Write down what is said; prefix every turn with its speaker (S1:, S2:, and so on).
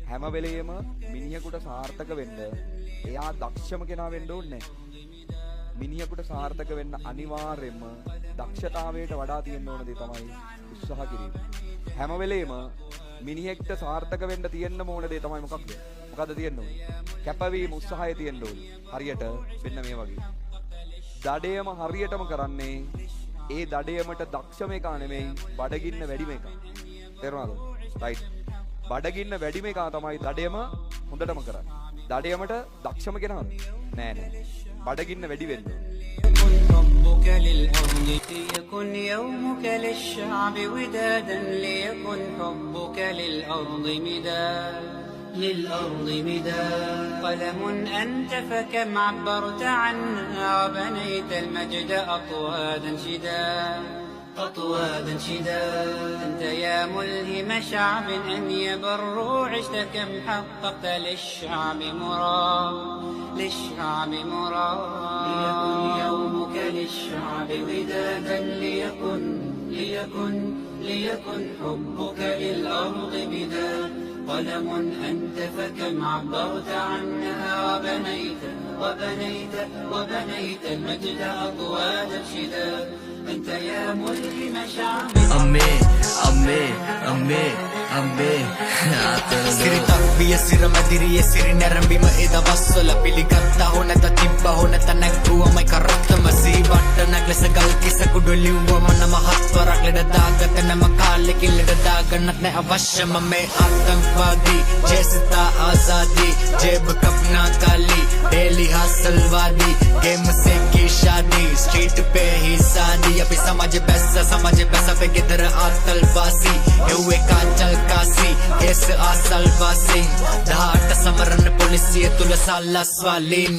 S1: හැම වෙලේම මිනිහෙකුට සාර්ථක වෙන්න එයා දක්ෂම කෙනා වෙන්න ඕනේ මිනිහෙකුට සාර්ථක වෙන්න අනිවාර්යයෙන්ම දක්ෂතාවයට වඩා තියෙන්න ඕන දේ තමයි උත්සාහ කිරීම. හැම වෙලේම මිනිහෙක්ට සාර්ථක වෙන්න තියෙන්න ඕන දේ තමයි මොකක්ද? මොකද්ද තියෙන්න ඕනේ? කැපවීම උත්සාහය තියෙන්න ඕනේ. හරියට මෙන්න මේ වගේ. දඩයම හරියටම කරන්නේ ඒ දඩයමට දක්ෂම එක නෙමෙයි බඩගින්න වැඩිම එක. තේරුණාද? රයිට්. බඩගින්න වැඩිම එක තමයි දඩයම හොඳටම කරන්නේ. දඩයමට දක්ෂම කෙනාද? නෑ නෑ. බඩගින්න වැඩි වෙන්න.
S2: ربك للأرض ليكن يومك للشعب ودادا ليكن حبك للأرض مداد للأرض مداد قلم أنت فكم عبرت عنها وبنيت المجد أطوادا شداد أطوادا شداد أنت يا ملهم شعب أن يبروا عشت كم حققت للشعب مراد للشعب مراد ليكن يومك للشعب ودادا ليكن حبك للأرض بداد قلم أنت فكم عبرت عنها وبنيت المجد أطوادا شداد أنت يا ملهم شعب
S3: සිරිතක් බිය සිර මැදිරියේ සිරි නැරඹීම එදවස්වල පිළිගත්තා හො නැත තිබ්බා හො නැත නැග්ගුවමයි කරත්තම සීබට්ට නැග්ලස ගල් කිස කුඩු ලිව්වම නම හත්වරක් ලෙඩ දාගත නම කාලෙකින් ලෙඩ දාගන්නත් නැ අවශ්‍යම මේ ආතංකවාදී ජේසිතා ආසාදී ජේබ කප්නා කාලී डेली हासलवादी गेम से की शादी स्ट्रीट पे ही शादी अभी समझ पैसा पे किधर आतलवासी हुए कांचल कासी केस आसलवासी धाट समरन पुलिसिय तुल साला स्वालीन